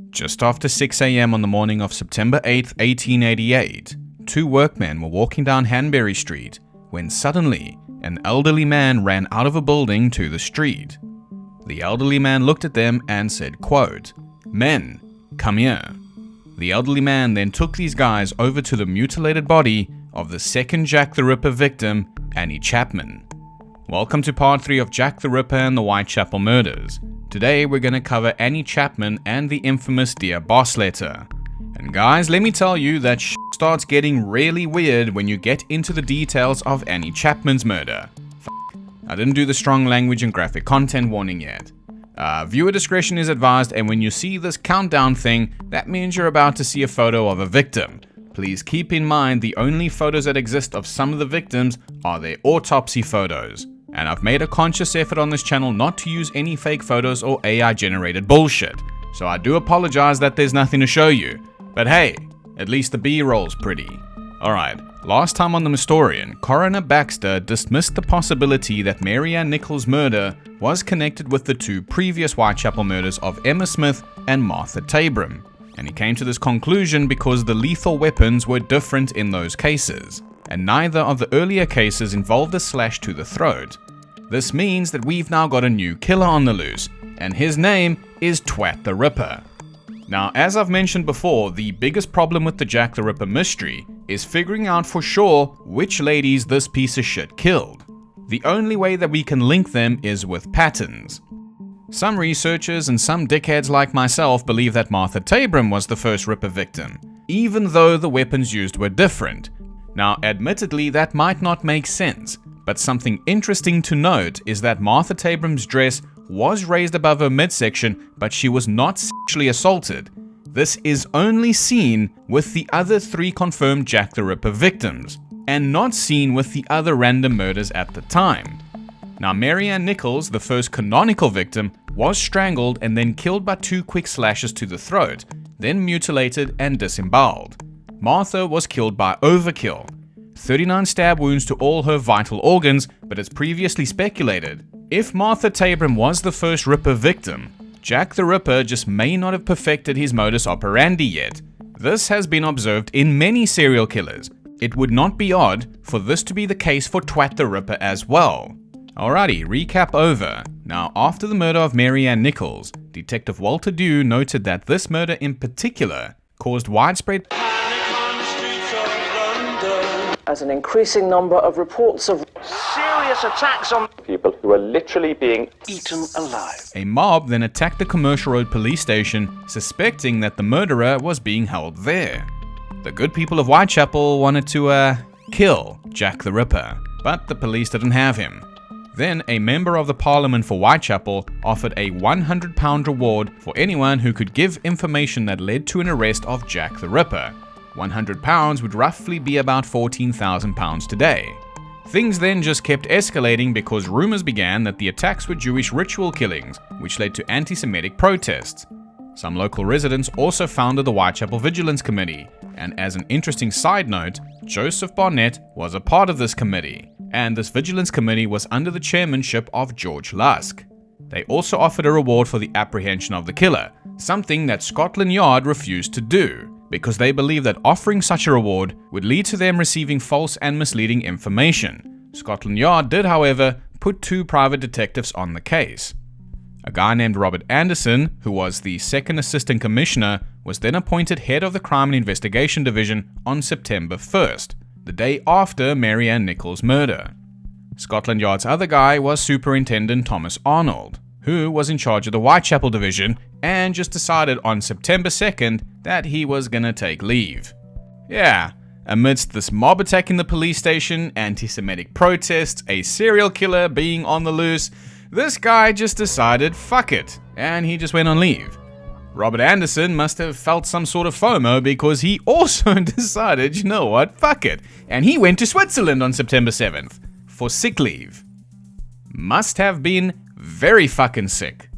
Just after 6 a.m. on the morning of September 8, 1888, two workmen were walking down Hanbury Street when suddenly an elderly man ran out of a building to the street. The elderly man looked at them and said, quote, "Men, come here." The elderly man then took these guys over to the mutilated body of the second Jack the Ripper victim, Annie Chapman. Welcome to part 3 of Jack the Ripper and the Whitechapel Murders. Today we're going to cover Annie Chapman and the infamous Dear Boss letter. And guys, let me tell you that shit starts getting really weird when you get into the details of Annie Chapman's murder. I didn't do the strong language and graphic content warning yet. Viewer discretion is advised, and when you see this countdown thing, that means you're about to see a photo of a victim. Please keep in mind the only photos that exist of some of the victims are their autopsy photos. And I've made a conscious effort on this channel not to use any fake photos or AI generated bullshit. So I do apologize that there's nothing to show you. But hey, at least the B-roll's pretty. Alright, last time on The Mystorian, Coroner Baxter dismissed the possibility that Mary Ann Nichols' murder was connected with the two previous Whitechapel murders of Emma Smith and Martha Tabram. And he came to this conclusion because the lethal weapons were different in those cases, and neither of the earlier cases involved a slash to the throat. This means that we've now got a new killer on the loose, and his name is Twat the Ripper. Now, as I've mentioned before, the biggest problem with the Jack the Ripper mystery is figuring out for sure which ladies this piece of shit killed. The only way that we can link them is with patterns. Some researchers and some dickheads like myself believe that Martha Tabram was the first Ripper victim, even though the weapons used were different. Now, admittedly, that might not make sense, but something interesting to note is that Martha Tabram's dress was raised above her midsection, but she was not sexually assaulted. This is only seen with the other 3 confirmed Jack the Ripper victims, and not seen with the other random murders at the time. Now, Mary Ann Nichols, the first canonical victim, was strangled and then killed by 2 quick slashes to the throat, then mutilated and disemboweled. Martha was killed by overkill. 39 stab wounds to all her vital organs, but as previously speculated, if Martha Tabram was the first Ripper victim, Jack the Ripper just may not have perfected his modus operandi yet. This has been observed in many serial killers. It would not be odd for this to be the case for Twat the Ripper as well. Alrighty, recap over. Now, after the murder of Mary Ann Nichols, Detective Walter Dew noted that this murder in particular caused widespread as an increasing number of reports of serious attacks on people who are literally being eaten alive. A mob then attacked the Commercial Road police station, suspecting that the murderer was being held there. The good people of Whitechapel wanted to, kill Jack the Ripper, but the police didn't have him. Then a member of the Parliament for Whitechapel offered a £100 reward for anyone who could give information that led to an arrest of Jack the Ripper. £100 would roughly be about £14,000 today. Things then just kept escalating because rumors began that the attacks were Jewish ritual killings, which led to anti-Semitic protests. Some local residents also founded the Whitechapel Vigilance Committee, and as an interesting side note, Joseph Barnett was a part of this committee, and this Vigilance Committee was under the chairmanship of George Lusk. They also offered a reward for the apprehension of the killer, something that Scotland Yard refused to do, because they believed that offering such a reward would lead to them receiving false and misleading information. Scotland Yard did, however, put 2 private detectives on the case. A guy named Robert Anderson, who was the second assistant commissioner, was then appointed head of the Crime and Investigation Division on September 1st, the day after Mary Ann Nichols' murder. Scotland Yard's other guy was Superintendent Thomas Arnold, who was in charge of the Whitechapel Division and just decided on September 2nd that he was gonna take leave. Yeah, amidst this mob attacking the police station, anti-Semitic protests, a serial killer being on the loose, this guy just decided fuck it, and he just went on leave. Robert Anderson must have felt some sort of FOMO because he also decided, you know what, fuck it, and he went to Switzerland on September 7th for sick leave. Must have been very fucking sick.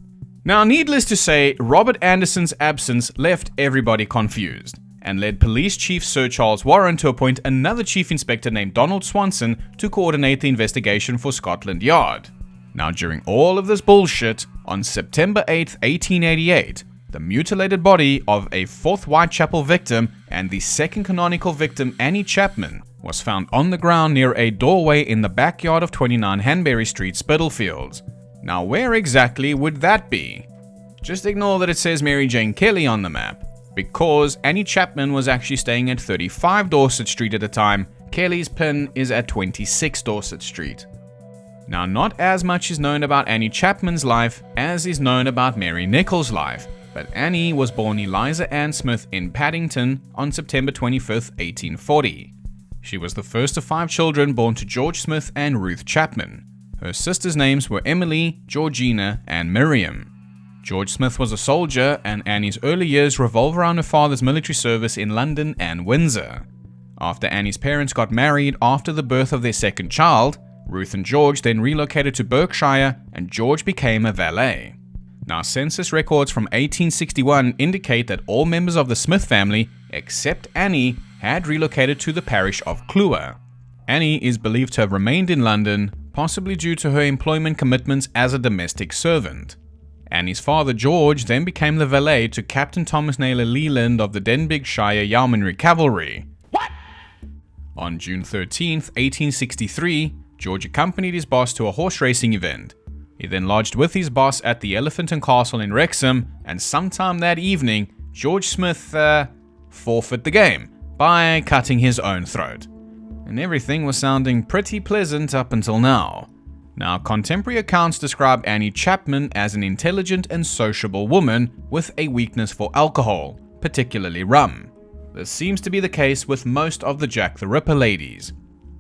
Now, needless to say, Robert Anderson's absence left everybody confused, and led Police Chief Sir Charles Warren to appoint another Chief Inspector named Donald Swanson to coordinate the investigation for Scotland Yard. Now, during all of this bullshit, on September 8th, 1888, The mutilated body of a fourth Whitechapel victim and the second canonical victim, Annie Chapman, was found on the ground near a doorway in the backyard of 29 Hanbury Street, Spitalfields. Now, where exactly would that be? Just ignore that it says Mary Jane Kelly on the map, because Annie Chapman was actually staying at 35 Dorset Street at the time. Kelly's pin is at 26 Dorset Street. Now, not as much is known about Annie Chapman's life as is known about Mary Nichols' life, but Annie was born Eliza Ann Smith in Paddington on September 25, 1840. She was the first of 5 children born to George Smith and Ruth Chapman. Her sisters' names were Emily, Georgina, and Miriam. George Smith was a soldier, and Annie's early years revolve around her father's military service in London and Windsor. After Annie's parents got married after the birth of their second child, Ruth and George then relocated to Berkshire, and George became a valet. Now, census records from 1861 indicate that all members of the Smith family, except Annie, had relocated to the parish of Clewer. Annie is believed to have remained in London, possibly due to her employment commitments as a domestic servant. Annie's father, George, then became the valet to Captain Thomas Naylor Leland of the Denbighshire Yeomanry Cavalry. What? On June 13, 1863, George accompanied his boss to a horse racing event. He then lodged with his boss at the Elephant and Castle in Wrexham, and sometime that evening, George Smith forfeit the game by cutting his own throat. And everything was sounding pretty pleasant up until now. Now, contemporary accounts describe Annie Chapman as an intelligent and sociable woman with a weakness for alcohol, particularly rum. This seems to be the case with most of the Jack the Ripper ladies.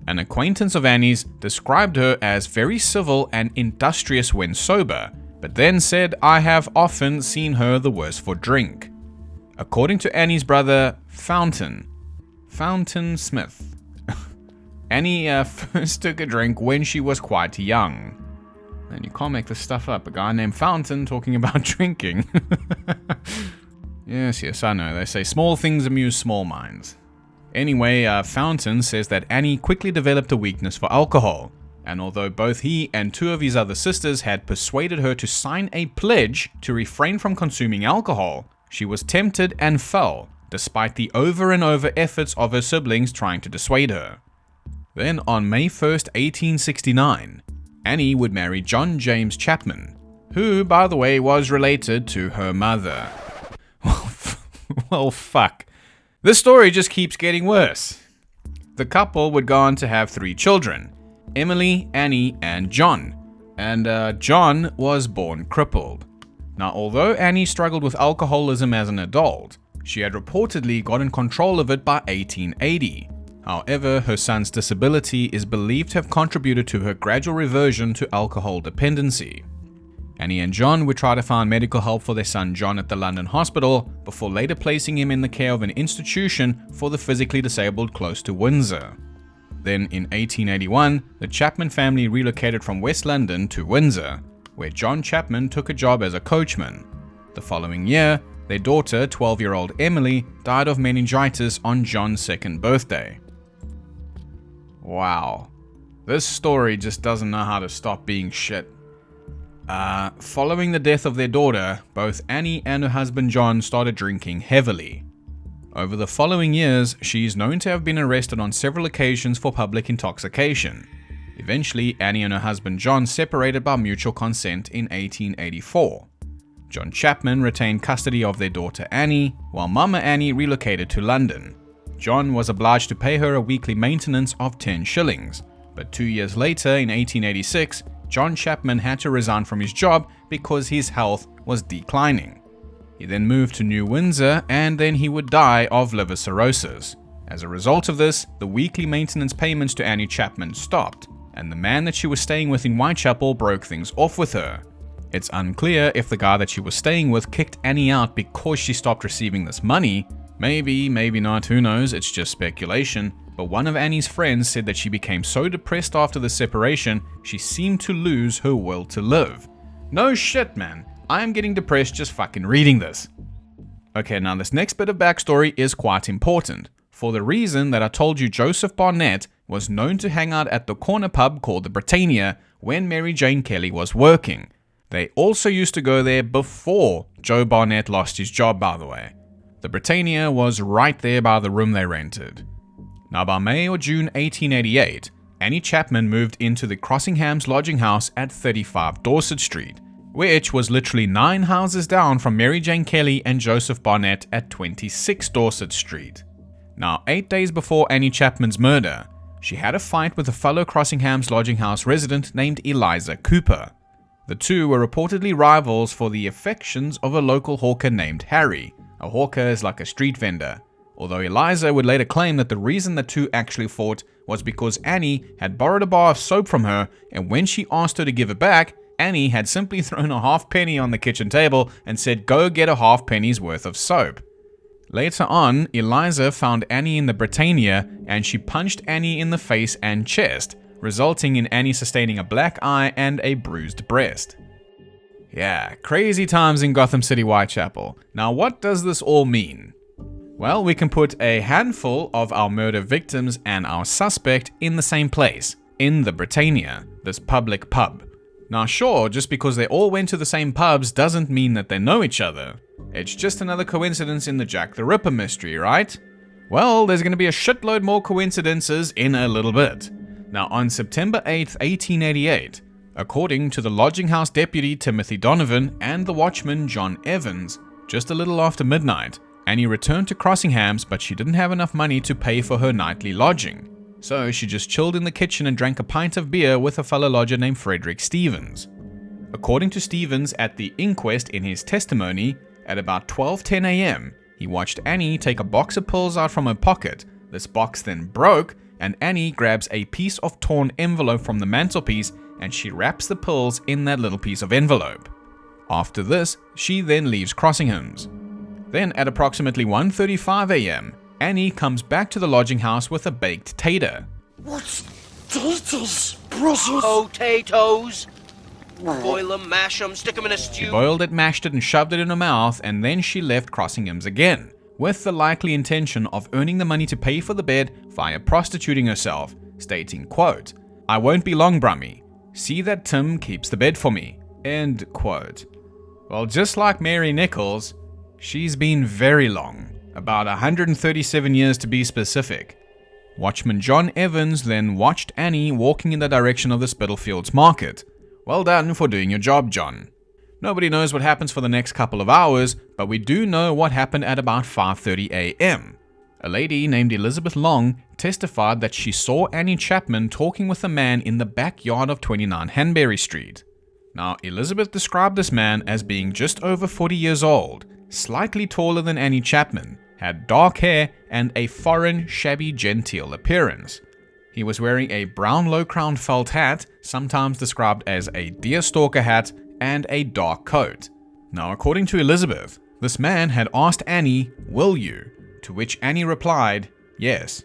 An acquaintance of Annie's described her as very civil and industrious when sober, but then said, "I have often seen her the worse for drink." According to Annie's brother, Fountain Smith, Annie first took a drink when she was quite young. And you can't make this stuff up. A guy named Fountain talking about drinking. Yes, I know. They say small things amuse small minds. Anyway, Fountain says that Annie quickly developed a weakness for alcohol, and although both he and 2 of his other sisters had persuaded her to sign a pledge to refrain from consuming alcohol, she was tempted and fell, despite the over and over efforts of her siblings trying to dissuade her. Then on May 1st, 1869, Annie would marry John James Chapman, who, by the way, was related to her mother. Well, fuck. This story just keeps getting worse. The couple would go on to have 3 children, Emily, Annie, and John. And John was born crippled. Now, although Annie struggled with alcoholism as an adult, she had reportedly gotten control of it by 1880. However, her son's disability is believed to have contributed to her gradual reversion to alcohol dependency. Annie and John would try to find medical help for their son John at the London hospital, before later placing him in the care of an institution for the physically disabled close to Windsor. Then in 1881, the Chapman family relocated from West London to Windsor, where John Chapman took a job as a coachman. The following year, their daughter, 12-year-old Emily, died of meningitis on John's 2nd birthday. Wow. This story just doesn't know how to stop being shit. Following the death of their daughter, both Annie and her husband John started drinking heavily. Over the following years, she is known to have been arrested on several occasions for public intoxication. Eventually, Annie and her husband John separated by mutual consent in 1884. John Chapman retained custody of their daughter Annie, while Mama Annie relocated to London. John was obliged to pay her a weekly maintenance of 10 shillings, but 2 years later, in 1886, John Chapman had to resign from his job because his health was declining. He then moved to New Windsor, and then he would die of liver cirrhosis. As a result of this, the weekly maintenance payments to Annie Chapman stopped, and the man that she was staying with in Whitechapel broke things off with her. It's unclear if the guy that she was staying with kicked Annie out because she stopped receiving this money. Maybe, maybe not, who knows, it's just speculation. But one of Annie's friends said that she became so depressed after the separation, she seemed to lose her will to live. No shit, man. I am getting depressed just fucking reading this. Okay, now this next bit of backstory is quite important, for the reason that I told you Joseph Barnett was known to hang out at the corner pub called the Britannia when Mary Jane Kelly was working. They also used to go there before Joe Barnett lost his job, by the way. The Britannia was right there by the room they rented. Now by May or June 1888, Annie Chapman moved into the Crossingham's lodging house at 35 Dorset Street, which was literally 9 houses down from Mary Jane Kelly and Joseph Barnett at 26 Dorset Street. Now 8 days before Annie Chapman's murder, she had a fight with a fellow Crossingham's lodging house resident named Eliza Cooper. The two were reportedly rivals for the affections of a local hawker named Harry. A hawker is like a street vendor. Although Eliza would later claim that the reason the two actually fought was because Annie had borrowed a bar of soap from her, and when she asked her to give it back, Annie had simply thrown a half-penny on the kitchen table and said, "Go get a half-penny's worth of soap." Later on, Eliza found Annie in the Britannia and she punched Annie in the face and chest, resulting in Annie sustaining a black eye and a bruised breast. Yeah, crazy times in Gotham City, Whitechapel. Now what does this all mean? Well, we can put a handful of our murder victims and our suspect in the same place, in the Britannia, this public pub. Now sure, just because they all went to the same pubs doesn't mean that they know each other. It's just another coincidence in the Jack the Ripper mystery, right? Well, there's going to be a shitload more coincidences in a little bit. Now on September 8th, 1888, according to the lodging house deputy Timothy Donovan and the watchman John Evans, just a little after midnight, Annie returned to Crossingham's, but she didn't have enough money to pay for her nightly lodging. So she just chilled in the kitchen and drank a pint of beer with a fellow lodger named Frederick Stevens. According to Stevens at the inquest in his testimony, at about 12:10 a.m., he watched Annie take a box of pills out from her pocket. This box then broke, and Annie grabs a piece of torn envelope from the mantelpiece and she wraps the pills in that little piece of envelope. After this, she then leaves Crossingham's. Then at approximately 1:35 a.m., Annie comes back to the lodging house with a baked tater. What's taters, Brussels? Potatoes. Boil them, mash them, stick them in a stew. She boiled it, mashed it, and shoved it in her mouth, and then she left Crossingham's again, with the likely intention of earning the money to pay for the bed via prostituting herself, stating, quote, "I won't be long, Brummy. See that Tim keeps the bed for me." End quote. Well, just like Mary Nichols, she's been very long, about 137 years to be specific. Watchman John Evans then watched Annie walking in the direction of the Spitalfields market. Well done for doing your job, John. Nobody knows what happens for the next couple of hours, but we do know what happened at about 5:30 a.m. A lady named Elizabeth Long testified that she saw Annie Chapman talking with a man in the backyard of 29 Hanbury Street. Now, Elizabeth described this man as being just over 40 years old, slightly taller than Annie Chapman, had dark hair, and a foreign, shabby, genteel appearance. He was wearing a brown low-crowned felt hat, sometimes described as a deerstalker hat, and a dark coat. Now, according to Elizabeth, this man had asked Annie, "Will you?" To which Annie replied, "Yes."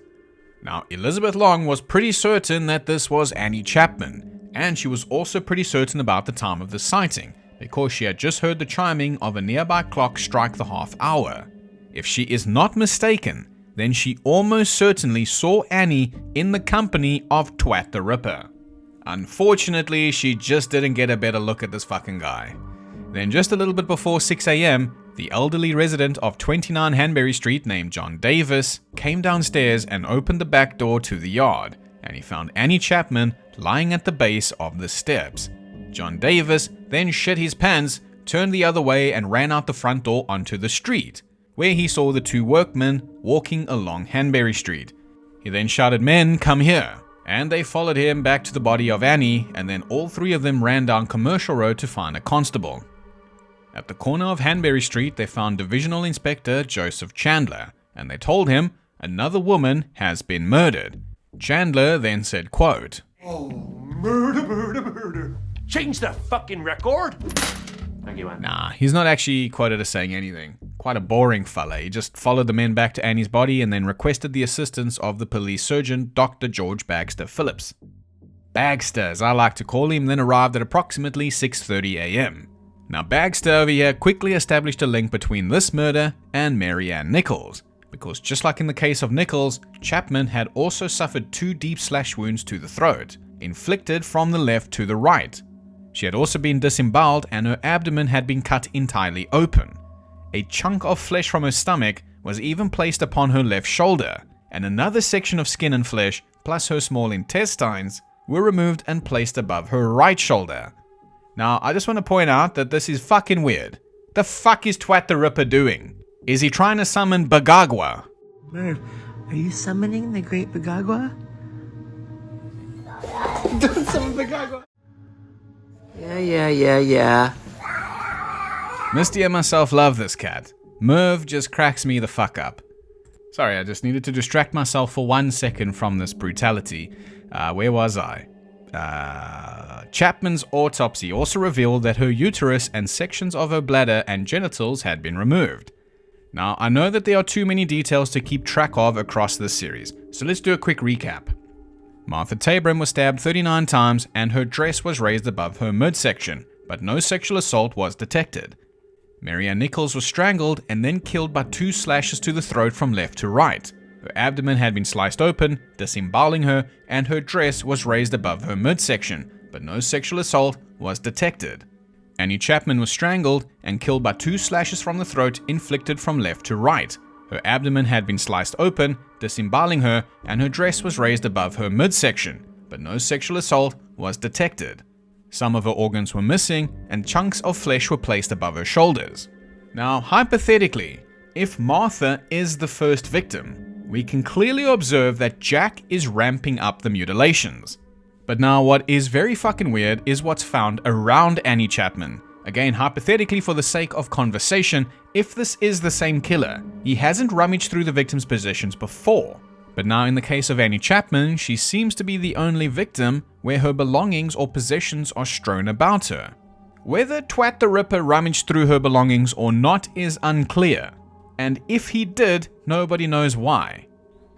Now, Elizabeth Long was pretty certain that this was Annie Chapman, and she was also pretty certain about the time of the sighting, because she had just heard the chiming of a nearby clock strike the half hour. If she is not mistaken, then she almost certainly saw Annie in the company of Twat the Ripper. Unfortunately, she just didn't get a better look at this fucking guy. Then just a little bit before 6 a.m., the elderly resident of 29 Hanbury Street named John Davis came downstairs and opened the back door to the yard, and he found Annie Chapman lying at the base of the steps. John Davis then shit his pants, turned the other way, and ran out the front door onto the street, where he saw the two workmen walking along Hanbury Street. He then shouted, "Men, come here," and they followed him back to the body of Annie, and then all three of them ran down Commercial Road to find a constable. At the corner of Hanbury Street, they found Divisional Inspector Joseph Chandler, and they told him another woman has been murdered. Chandler then said, quote, Oh, murder. Change the fucking record. Thank you, man. Nah, he's not actually quoted as saying anything. Quite a boring fella. He just followed the men back to Annie's body and then requested the assistance of the police surgeon, Dr. George Bagster Phillips. Bagster, as I like to call him, then arrived at approximately 6:30 a.m. Now, Bagster over here quickly established a link between this murder and Mary Ann Nichols, because just like in the case of Nichols, Chapman had also suffered 2 deep slash wounds to the throat, inflicted from the left to the right. She had also been disemboweled and her abdomen had been cut entirely open. A chunk of flesh from her stomach was even placed upon her left shoulder, and another section of skin and flesh, plus her small intestines, were removed and placed above her right shoulder. Now, I just want to point out that this is fucking weird. The fuck is Twat the Ripper doing? Is he trying to summon Bagagwa? Merv, are you summoning the great Bagagwa? Don't summon Bagagwa. Yeah. Misty and myself love this cat. Merv just cracks me the fuck up. Sorry, I just needed to distract myself for 1 second from this brutality. Where was I? Chapman's autopsy also revealed that her uterus and sections of her bladder and genitals had been removed. Now, I know that there are too many details to keep track of across this series, so let's do a quick recap. Martha Tabram was stabbed 39 times and her dress was raised above her midsection, but no sexual assault was detected. Mary Ann Nichols was strangled and then killed by 2 slashes to the throat from left to right. Her abdomen had been sliced open, disemboweling her, and her dress was raised above her midsection, but no sexual assault was detected. Annie Chapman was strangled and killed by 2 slashes from the throat inflicted from left to right. Her abdomen had been sliced open, disemboweling her, and her dress was raised above her midsection, but no sexual assault was detected. Some of her organs were missing, and chunks of flesh were placed above her shoulders. Now, hypothetically, if Martha is the first victim, we can clearly observe that Jack is ramping up the mutilations. But now what is very fucking weird is what's found around Annie Chapman. Again, hypothetically for the sake of conversation, if this is the same killer, he hasn't rummaged through the victim's possessions before. But now in the case of Annie Chapman, she seems to be the only victim where her belongings or possessions are strewn about her. Whether Twat the Ripper rummaged through her belongings or not is unclear, and if he did, nobody knows why.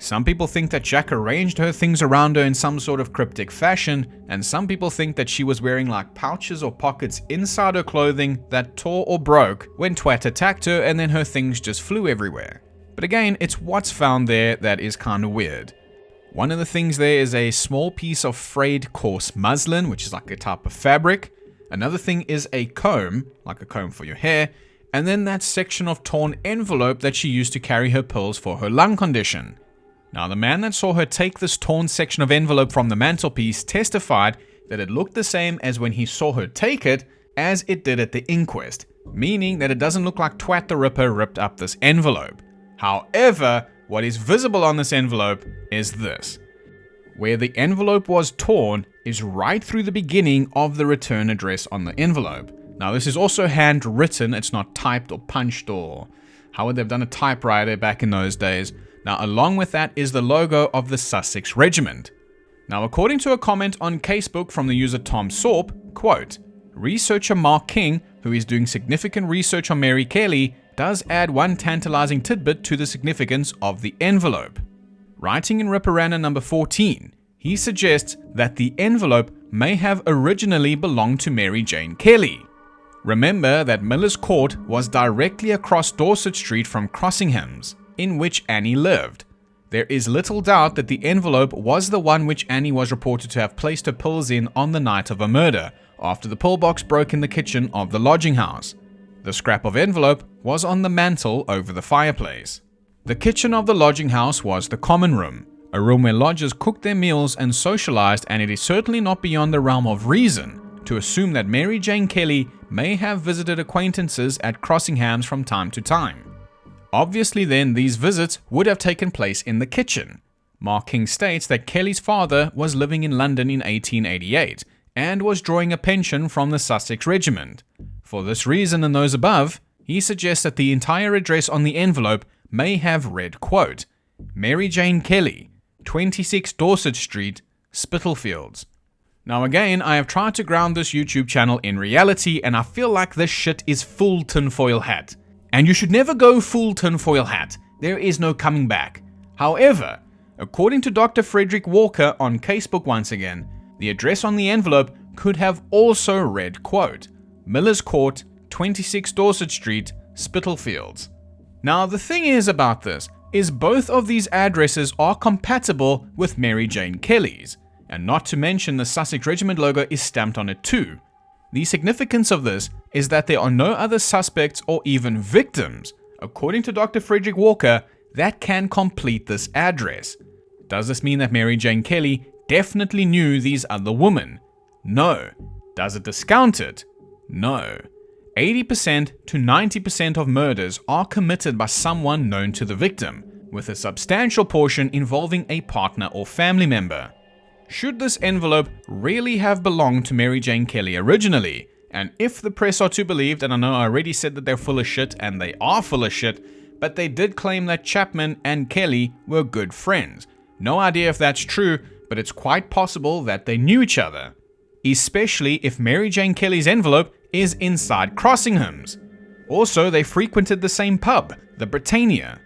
Some people think that Jack arranged her things around her in some sort of cryptic fashion, and some people think that she was wearing like pouches or pockets inside her clothing that tore or broke when Twat attacked her and then her things just flew everywhere. But again, it's what's found there that is kind of weird. One of the things there is a small piece of frayed coarse muslin, which is like a type of fabric. Another thing is a comb, like a comb for your hair, and then that section of torn envelope that she used to carry her pills for her lung condition. Now, the man that saw her take this torn section of envelope from the mantelpiece testified that it looked the same as when he saw her take it as it did at the inquest, meaning that it doesn't look like Twat the Ripper ripped up this envelope. However, what is visible on this envelope is this. Where the envelope was torn is right through the beginning of the return address on the envelope. Now, this is also handwritten, it's not typed or punched or how would they have done a typewriter back in those days. Now, along with that is the logo of the Sussex Regiment. Now, according to a comment on Casebook from the user Tom Sorp, quote, researcher Mark King, who is doing significant research on Mary Kelly, does add one tantalizing tidbit to the significance of the envelope. Writing in Ripperana number 14, he suggests that the envelope may have originally belonged to Mary Jane Kelly. Remember that Miller's Court was directly across Dorset Street from Crossingham's, in which Annie lived. There is little doubt that the envelope was the one which Annie was reported to have placed her pills in on the night of her murder, after the pillbox broke in the kitchen of the lodging house. The scrap of envelope was on the mantel over the fireplace. The kitchen of the lodging house was the common room, a room where lodgers cooked their meals and socialized, and it is certainly not beyond the realm of reason to assume that Mary Jane Kelly may have visited acquaintances at Crossingham's from time to time. Obviously then, these visits would have taken place in the kitchen. Mark King states that Kelly's father was living in London in 1888 and was drawing a pension from the Sussex Regiment. For this reason and those above, he suggests that the entire address on the envelope may have read, quote, Mary Jane Kelly, 26 Dorset Street, Spitalfields. Now again, I have tried to ground this YouTube channel in reality, and I feel like this shit is full tinfoil hat. And you should never go full tinfoil hat. There is no coming back. However, according to Dr. Frederick Walker on Casebook once again, the address on the envelope could have also read, quote, Miller's Court, 26 Dorset Street, Spitalfields. Now, the thing is about this is both of these addresses are compatible with Mary Jane Kelly's, and not to mention the Sussex Regiment logo is stamped on it too. The significance of this is that there are no other suspects or even victims, according to Dr. Frederick Walker, that can complete this address. Does this mean that Mary Jane Kelly definitely knew these other women? No. Does it discount it? No. 80% to 90% of murders are committed by someone known to the victim, with a substantial portion involving a partner or family member. Should this envelope really have belonged to Mary Jane Kelly originally? And if the press are to be believed, and I know I already said that they're full of shit, and they are full of shit, but they did claim that Chapman and Kelly were good friends. No idea if that's true, but it's quite possible that they knew each other. Especially if Mary Jane Kelly's envelope is inside Crossingham's. Also, they frequented the same pub, the Britannia.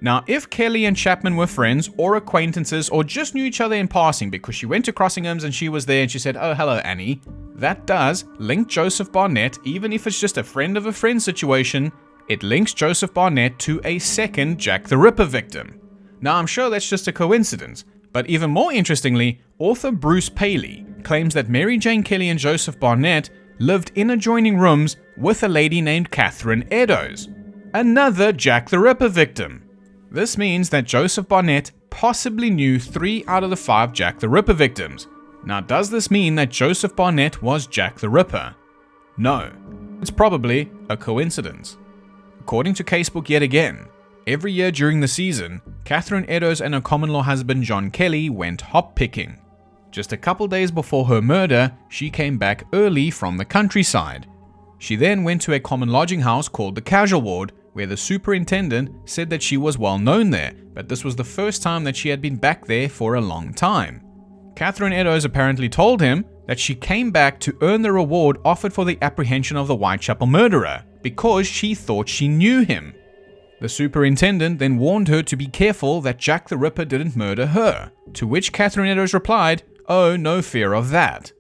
Now, if Kelly and Chapman were friends or acquaintances or just knew each other in passing because she went to Crossingham's and she was there and she said, "Oh, hello, Annie," that does link Joseph Barnett, even if it's just a friend of a friend situation. It links Joseph Barnett to a second Jack the Ripper victim. Now, I'm sure that's just a coincidence, but even more interestingly, author Bruce Paley claims that Mary Jane Kelly and Joseph Barnett lived in adjoining rooms with a lady named Catherine Eddowes, another Jack the Ripper victim. This means that Joseph Barnett possibly knew 3 out of the 5 Jack the Ripper victims. Now, does this mean that Joseph Barnett was Jack the Ripper? No. It's probably a coincidence. According to Casebook yet again, every year during the season, Catherine Eddowes and her common-law husband John Kelly went hop-picking. Just a couple days before her murder, she came back early from the countryside. She then went to a common lodging house called the Casual Ward, where the superintendent said that she was well known there, but this was the first time that she had been back there for a long time. Catherine Eddowes apparently told him that she came back to earn the reward offered for the apprehension of the Whitechapel murderer, because she thought she knew him. The superintendent then warned her to be careful that Jack the Ripper didn't murder her, to which Catherine Eddowes replied, "Oh, no fear of that."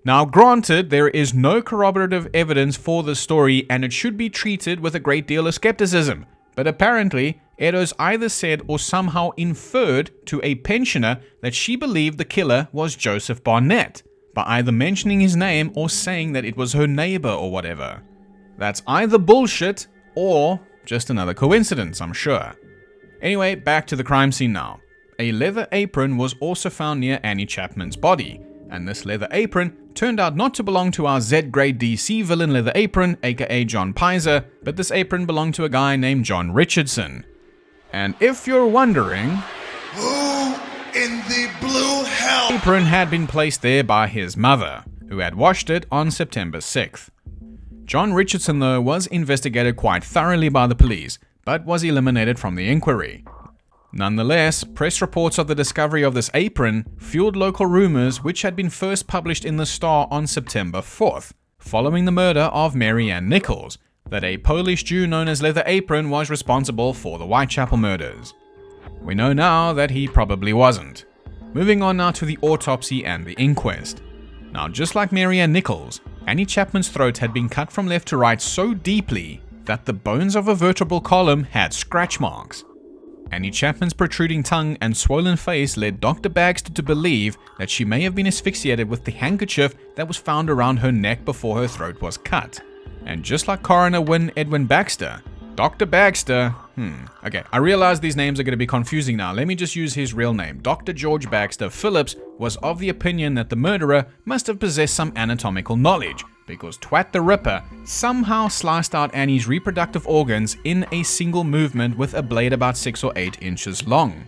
Now, granted, there is no corroborative evidence for this story and it should be treated with a great deal of skepticism, but apparently, Eddowes either said or somehow inferred to a pensioner that she believed the killer was Joseph Barnett, by either mentioning his name or saying that it was her neighbor or whatever. That's either bullshit or just another coincidence, I'm sure. Anyway, back to the crime scene now. A leather apron was also found near Annie Chapman's body, and this leather apron turned out not to belong to our Z-grade DC villain Leather Apron, aka John Pizer, but this apron belonged to a guy named John Richardson. And if you're wondering, who in the blue hell? The apron had been placed there by his mother, who had washed it on September 6th. John Richardson, though, was investigated quite thoroughly by the police, but was eliminated from the inquiry. Nonetheless, press reports of the discovery of this apron fueled local rumors which had been first published in the Star on September 4th, following the murder of Mary Ann Nichols, that a Polish Jew known as Leather Apron was responsible for the Whitechapel murders. We know now that he probably wasn't. Moving on now to the autopsy and the inquest. Now, just like Mary Ann Nichols, Annie Chapman's throat had been cut from left to right so deeply that the bones of her vertebral column had scratch marks. Annie Chapman's protruding tongue and swollen face led Dr. Baxter to believe that she may have been asphyxiated with the handkerchief that was found around her neck before her throat was cut. And just like Coroner Edwin Baxter, Dr. Baxter, okay, I realize these names are going to be confusing now. Let me just use his real name. Dr. George Baxter Phillips was of the opinion that the murderer must have possessed some anatomical knowledge, because Twat the Ripper somehow sliced out Annie's reproductive organs in a single movement with a blade about 6 or 8 inches long.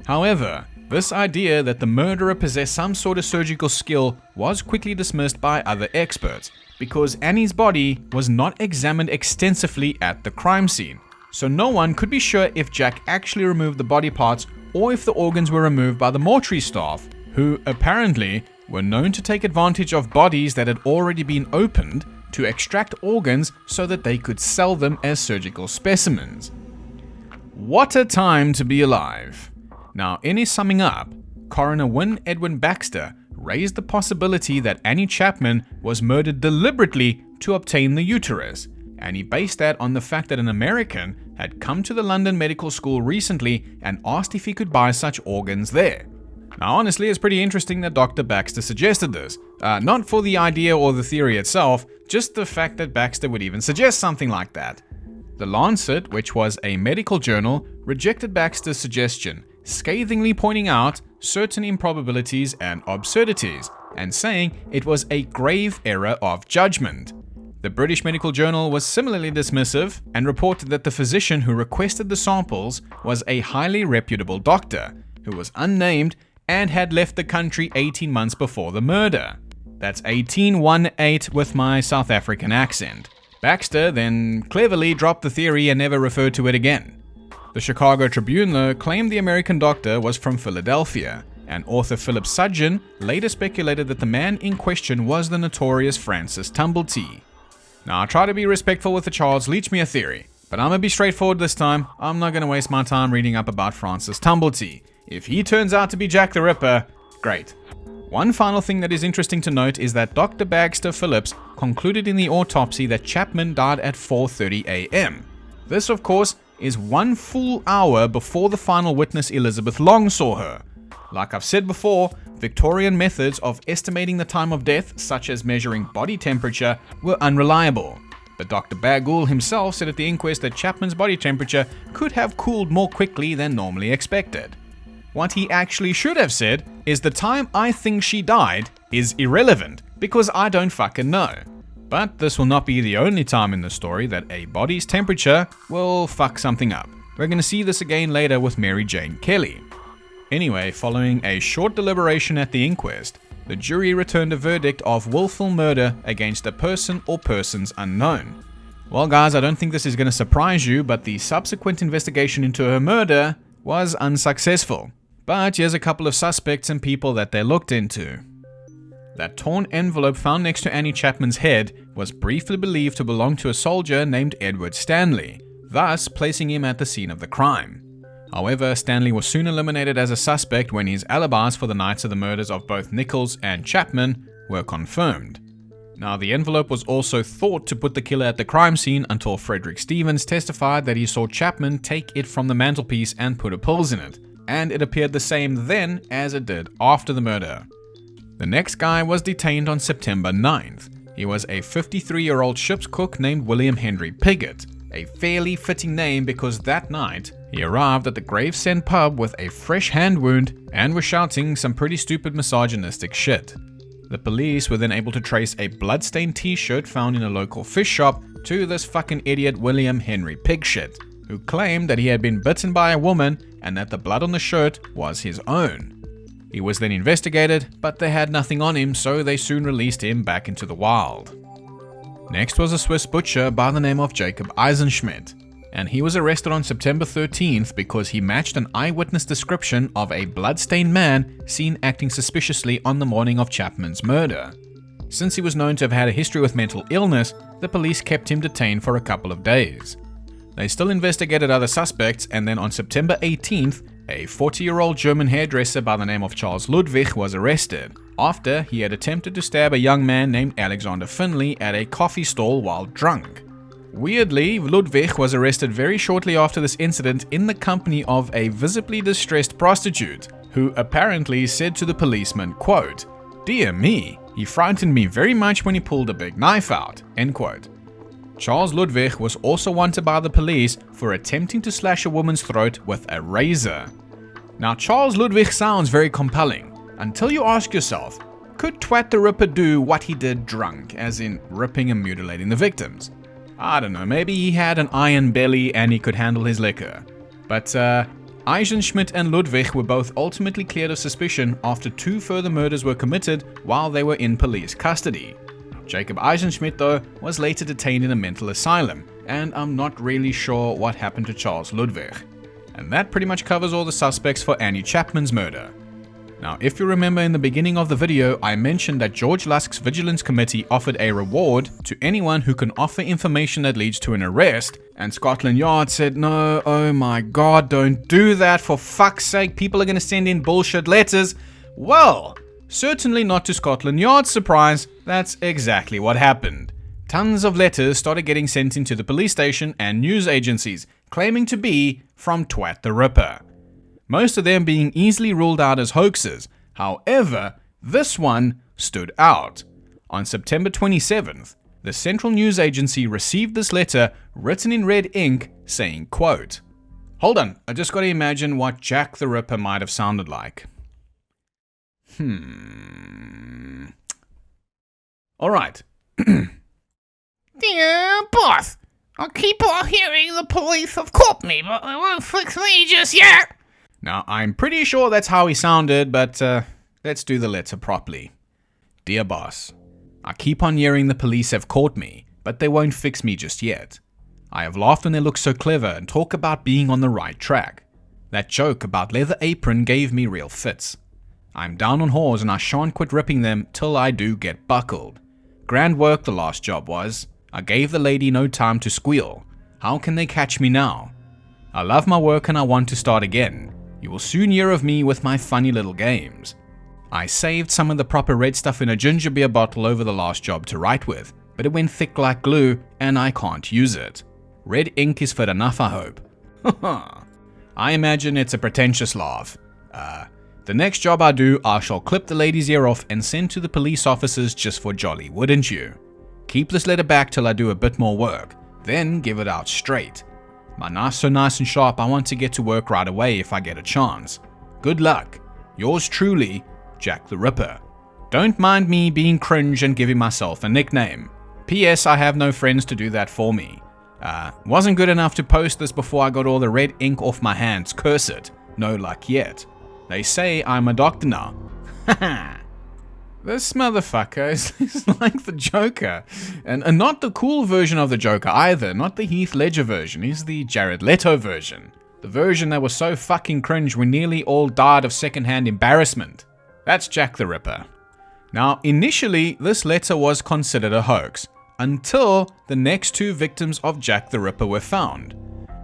However, this idea that the murderer possessed some sort of surgical skill was quickly dismissed by other experts, because Annie's body was not examined extensively at the crime scene, so no one could be sure if Jack actually removed the body parts or if the organs were removed by the mortuary staff, who apparently were known to take advantage of bodies that had already been opened to extract organs so that they could sell them as surgical specimens. What a time to be alive. Now, in his summing up, Coroner Edwin Baxter raised the possibility that Annie Chapman was murdered deliberately to obtain the uterus, and he based that on the fact that an American had come to the London Medical School recently and asked if he could buy such organs there. Now, honestly, it's pretty interesting that Dr. Baxter suggested this, Not for the idea or the theory itself, just the fact that Baxter would even suggest something like that. The Lancet, which was a medical journal, rejected Baxter's suggestion, scathingly pointing out certain improbabilities and absurdities, and saying it was a grave error of judgment. The British Medical Journal was similarly dismissive and reported that the physician who requested the samples was a highly reputable doctor, who was unnamed and had left the country 18 months before the murder. That's 1818 with my South African accent. Baxter then cleverly dropped the theory and never referred to it again. The Chicago Tribune, though, claimed the American doctor was from Philadelphia, and author Philip Sudgen later speculated that the man in question was the notorious Francis Tumblety. Now, I try to be respectful with the Charles Leach Me theory, but I'm gonna be straightforward this time. I'm not gonna waste my time reading up about Francis Tumblety. If he turns out to be Jack the Ripper, great. One final thing that is interesting to note is that Dr. Baxter Phillips concluded in the autopsy that Chapman died at 4:30 a.m. This, of course, is 1 full hour before the final witness Elizabeth Long saw her. Like I've said before, Victorian methods of estimating the time of death, such as measuring body temperature, were unreliable. But Dr. Bagul himself said at the inquest that Chapman's body temperature could have cooled more quickly than normally expected. What he actually should have said is the time I think she died is irrelevant, because I don't fucking know. But this will not be the only time in the story that a body's temperature will fuck something up. We're going to see this again later with Mary Jane Kelly. Anyway, following a short deliberation at the inquest, the jury returned a verdict of willful murder against a person or persons unknown. Well guys, I don't think this is going to surprise you, but the subsequent investigation into her murder was unsuccessful. But here's a couple of suspects and people that they looked into. That torn envelope found next to Annie Chapman's head was briefly believed to belong to a soldier named Edward Stanley, thus placing him at the scene of the crime. However, Stanley was soon eliminated as a suspect when his alibis for the nights of the murders of both Nichols and Chapman were confirmed. Now, the envelope was also thought to put the killer at the crime scene until Frederick Stevens testified that he saw Chapman take it from the mantelpiece and put her pills in it, and it appeared the same then as it did after the murder. The next guy was detained on September 9th. He was a 53-year-old ship's cook named William Henry Piggott, a fairly fitting name because that night he arrived at the Gravesend pub with a fresh hand wound and was shouting some pretty stupid misogynistic shit. The police were then able to trace a bloodstained t-shirt found in a local fish shop to this fucking idiot William Henry Pigshit, who claimed that he had been bitten by a woman and that the blood on the shirt was his own. He was then investigated, but they had nothing on him, so they soon released him back into the wild. Next was a Swiss butcher by the name of Jacob Eisenschmidt, and he was arrested on September 13th because he matched an eyewitness description of a bloodstained man seen acting suspiciously on the morning of Chapman's murder. Since he was known to have had a history with mental illness, the police kept him detained for a couple of days. They still investigated other suspects, and then on September 18th, a 40-year-old German hairdresser by the name of Charles Ludwig was arrested after he had attempted to stab a young man named Alexander Finley at a coffee stall while drunk. Weirdly, Ludwig was arrested very shortly after this incident in the company of a visibly distressed prostitute, who apparently said to the policeman, quote, "Dear me, he frightened me very much when he pulled a big knife out," end quote. Charles Ludwig was also wanted by the police for attempting to slash a woman's throat with a razor. Now, Charles Ludwig sounds very compelling, until you ask yourself, could Twat the Ripper do what he did drunk, as in ripping and mutilating the victims? I don't know, maybe he had an iron belly and he could handle his liquor. But Eisenschmidt and Ludwig were both ultimately cleared of suspicion after 2 further murders were committed while they were in police custody. Jacob Eisenschmidt, though, was later detained in a mental asylum, and I'm not really sure what happened to Charles Ludwig. And that pretty much covers all the suspects for Annie Chapman's murder. Now, if you remember in the beginning of the video, I mentioned that George Lusk's Vigilance Committee offered a reward to anyone who can offer information that leads to an arrest, and Scotland Yard said, no, oh my god, don't do that, for fuck's sake, people are going to send in bullshit letters. Well, certainly not to Scotland Yard's surprise, that's exactly what happened. Tons of letters started getting sent into the police station and news agencies, claiming to be from Twat the Ripper. Most of them being easily ruled out as hoaxes. However, this one stood out. On September 27th, the Central News Agency received this letter written in red ink saying, quote, "Hold on, I just got to imagine what Jack the Ripper might have sounded like." Alright. Dear boss, I keep on hearing the police have caught me, but they won't fix me just yet. Now, I'm pretty sure that's how he sounded, but let's do the letter properly. Dear boss, I keep on hearing the police have caught me, but they won't fix me just yet. I have laughed when they look so clever and talk about being on the right track. That joke about leather apron gave me real fits. I'm down on whores and I shan't quit ripping them till I do get buckled. Grand work the last job was. I gave the lady no time to squeal. How can they catch me now? I love my work and I want to start again. You will soon hear of me with my funny little games. I saved some of the proper red stuff in a ginger beer bottle over the last job to write with, but it went thick like glue and I can't use it. Red ink is fit enough, I hope. I imagine it's a pretentious laugh. The next job I do, I shall clip the lady's ear off and send to the police officers just for jolly, wouldn't you? Keep this letter back till I do a bit more work, then give it out straight. My knife's so nice and sharp, I want to get to work right away if I get a chance. Good luck. Yours truly, Jack the Ripper. Don't mind me being cringe and giving myself a nickname. P.S. I have no friends to do that for me. Wasn't good enough to post this before I got all the red ink off my hands, curse it. No luck yet. They say I'm a doctor now. Haha. This motherfucker is like the Joker. And not the cool version of the Joker either. Not the Heath Ledger version. He's the Jared Leto version. The version that was so fucking cringe we nearly all died of secondhand embarrassment. That's Jack the Ripper. Now, initially, this letter was considered a hoax. Until the next two victims of Jack the Ripper were found.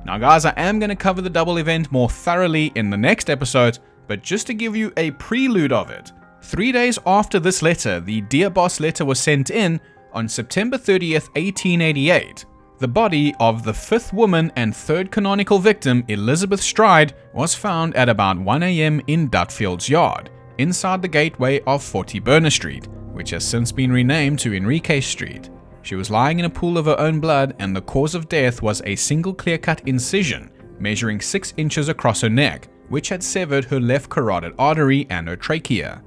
Now guys, I am going to cover the double event more thoroughly in the next episode. But just to give you a prelude of it, 3 days after this letter, the Dear Boss letter was sent in on September 30th, 1888. The body of the fifth woman and third canonical victim, Elizabeth Stride, was found at about 1 a.m. in Dutfield's yard, inside the gateway of 40 Burner Street, which has since been renamed to Enrique Street. She was lying in a pool of her own blood, and the cause of death was a single clear-cut incision, measuring 6 inches across her neck, which had severed her left carotid artery and her trachea.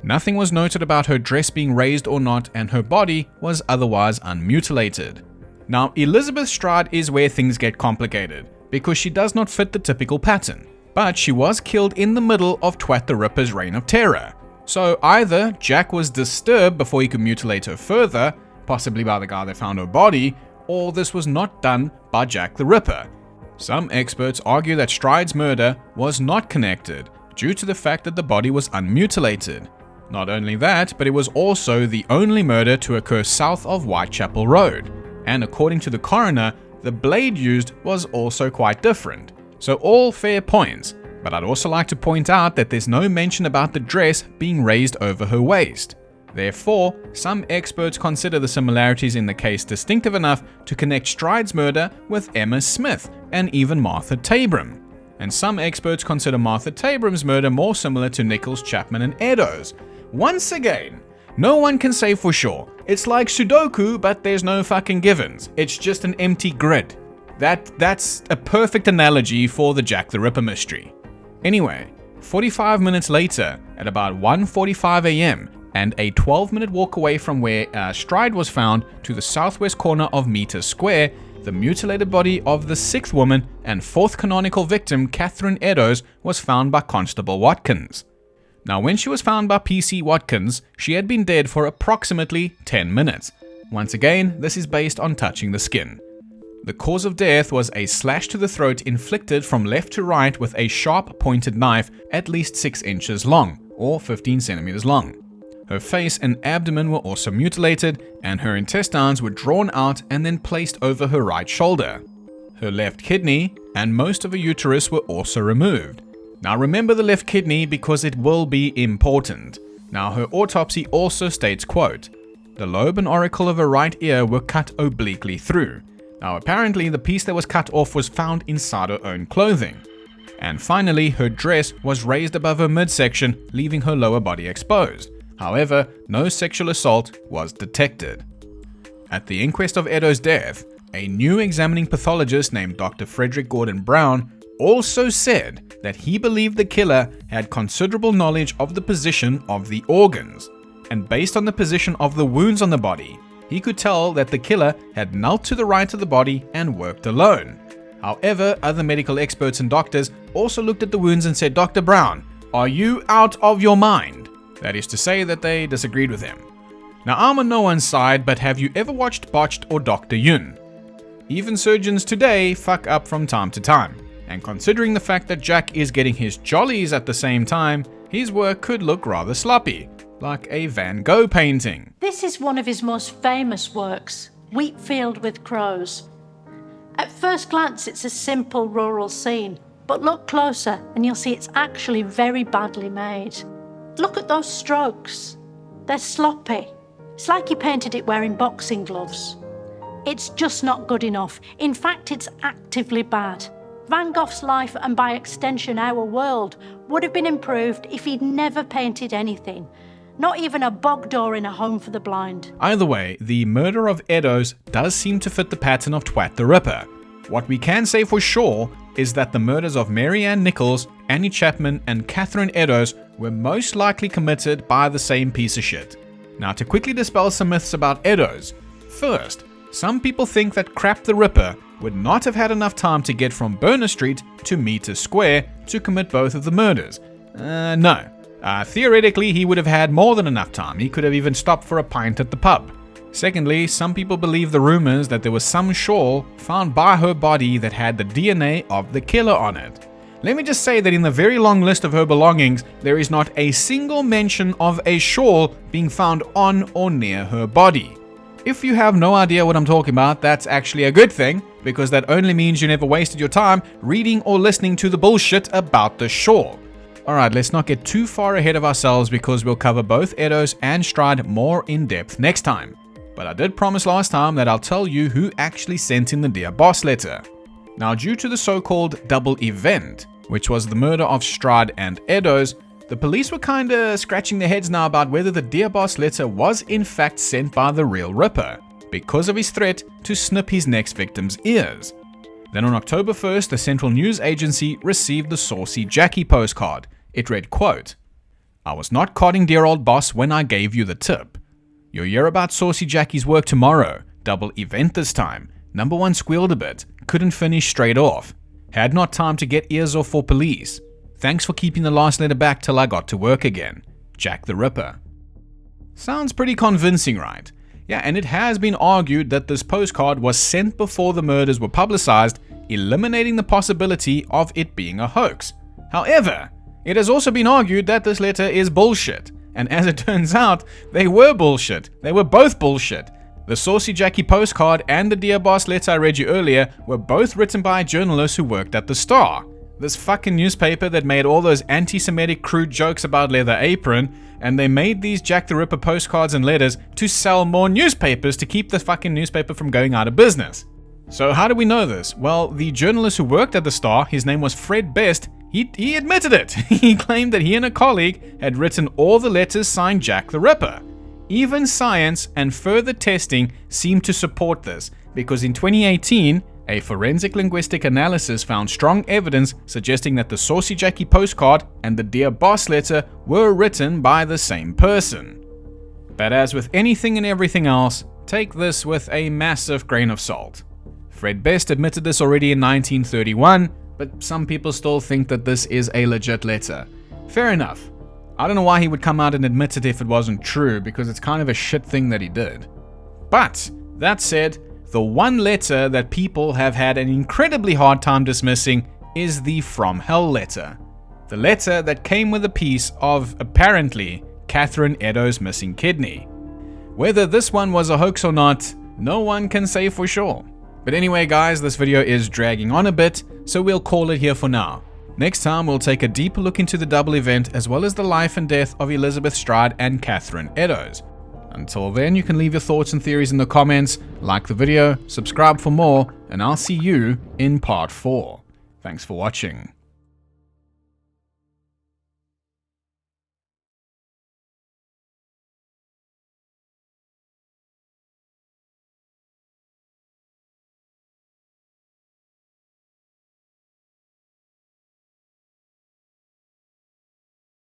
Nothing was noted about her dress being raised or not, and her body was otherwise unmutilated. Now, Elizabeth Stride is where things get complicated, because she does not fit the typical pattern, but she was killed in the middle of Twat the Ripper's reign of terror. So either Jack was disturbed before he could mutilate her further, possibly by the guy that found her body, or this was not done by Jack the Ripper. Some experts argue that Stride's murder was not connected due to the fact that the body was unmutilated. Not only that, but it was also the only murder to occur south of Whitechapel Road, and according to the coroner, the blade used was also quite different. So all fair points, but I'd also like to point out that there's no mention about the dress being raised over her waist. Therefore, some experts consider the similarities in the case distinctive enough to connect Stride's murder with Emma Smith and even Martha Tabram. And some experts consider Martha Tabram's murder more similar to Nichols, Chapman, and Eddowes. Once again, no one can say for sure. It's like Sudoku, but there's no fucking givens. It's just an empty grid. That's a perfect analogy for the Jack the Ripper mystery. Anyway, 45 minutes later, at about 1:45 a.m., and a 12-minute walk away from where Stride was found to the southwest corner of Meter Square, the mutilated body of the sixth woman and fourth canonical victim, Catherine Eddowes, was found by Constable Watkins. Now, when she was found by PC Watkins, she had been dead for approximately 10 minutes. Once again, this is based on touching the skin. The cause of death was a slash to the throat inflicted from left to right with a sharp pointed knife at least 6 inches long, or 15 centimeters long. Her face and abdomen were also mutilated, and her intestines were drawn out and then placed over her right shoulder. Her left kidney and most of her uterus were also removed. Now remember the left kidney because it will be important. Now her autopsy also states, quote, "The lobe and auricle of her right ear were cut obliquely through." Now apparently the piece that was cut off was found inside her own clothing. And finally, her dress was raised above her midsection, leaving her lower body exposed. However, no sexual assault was detected. At the inquest of Eddowes' death, a new examining pathologist named Dr. Frederick Gordon Brown also said that he believed the killer had considerable knowledge of the position of the organs, and based on the position of the wounds on the body, he could tell that the killer had knelt to the right of the body and worked alone. However, other medical experts and doctors also looked at the wounds and said, "Dr. Brown, are you out of your mind?" That is to say that they disagreed with him. Now, I'm on no one's side, but have you ever watched Botched or Dr. Yun? Even surgeons today fuck up from time to time, and considering the fact that Jack is getting his jollies at the same time, his work could look rather sloppy, like a Van Gogh painting. This is one of his most famous works, Wheatfield with Crows. At first glance, it's a simple rural scene, but look closer and you'll see it's actually very badly made. Look at those strokes. They're sloppy. It's like he painted it wearing boxing gloves. It's just not good enough. In fact, it's actively bad. Van Gogh's life, and by extension our world, would have been improved if he'd never painted anything. Not even a bog door in a home for the blind. Either way, the murder of Eddowes does seem to fit the pattern of Twat the Ripper. What we can say for sure is that the murders of Mary Ann Nichols, Annie Chapman, and Catherine Eddowes were most likely committed by the same piece of shit. Now, to quickly dispel some myths about Eddowes, first, some people think that Crap the Ripper would not have had enough time to get from Burner Street to Meter Square to commit both of the murders. No. Theoretically, he would have had more than enough time. He could have even stopped for a pint at the pub. Secondly, some people believe the rumors that there was some shawl found by her body that had the DNA of the killer on it. Let me just say that in the very long list of her belongings, there is not a single mention of a shawl being found on or near her body. If you have no idea what I'm talking about, that's actually a good thing, because that only means you never wasted your time reading or listening to the bullshit about the shawl. Alright, let's not get too far ahead of ourselves because we'll cover both Eddowes and Stride more in depth next time. But I did promise last time that I'll tell you who actually sent in the Dear Boss letter. Now, due to the so-called double event, which was the murder of Stride and Eddowes, the police were kinda scratching their heads now about whether the Dear Boss letter was in fact sent by the real Ripper, because of his threat to snip his next victim's ears. Then on October 1st, the Central News Agency received the Saucy Jackie postcard. It read, quote, "I was not codding dear old boss when I gave you the tip. You'll hear about Saucy Jackie's work tomorrow. Double event this time. Number one squealed a bit. Couldn't finish straight off. Had not time to get ears off for police. Thanks for keeping the last letter back till I got to work again. Jack the Ripper." Sounds pretty convincing, right? Yeah, and it has been argued that this postcard was sent before the murders were publicized, eliminating the possibility of it being a hoax. However, it has also been argued that this letter is bullshit. And as it turns out, they were bullshit. They were both bullshit. The Saucy Jackie postcard and the Dear Boss letter I read you earlier were both written by journalists who worked at the Star. This fucking newspaper that made all those anti-Semitic crude jokes about Leather Apron, and they made these Jack the Ripper postcards and letters to sell more newspapers to keep the fucking newspaper from going out of business. So how do we know this? Well, the journalist who worked at the Star, his name was Fred Best, he admitted it. He claimed that he and a colleague had written all the letters signed Jack the Ripper. Even science and further testing seemed to support this, because in 2018, a forensic linguistic analysis found strong evidence suggesting that the Saucy Jackie postcard and the Dear Boss letter were written by the same person. But as with anything and everything else, take this with a massive grain of salt. Fred Best admitted this already in 1931, but some people still think that this is a legit letter. Fair enough. I don't know why he would come out and admit it if it wasn't true, because it's kind of a shit thing that he did. But, that said, the one letter that people have had an incredibly hard time dismissing is the From Hell letter. The letter that came with a piece of, apparently, Catherine Eddowes' missing kidney. Whether this one was a hoax or not, no one can say for sure. But anyway guys, this video is dragging on a bit, so we'll call it here for now. Next time we'll take a deeper look into the double event as well as the life and death of Elizabeth Stride and Catherine Eddowes. Until then, you can leave your thoughts and theories in the comments, like the video, subscribe for more, and I'll see you in part 4. Thanks for watching.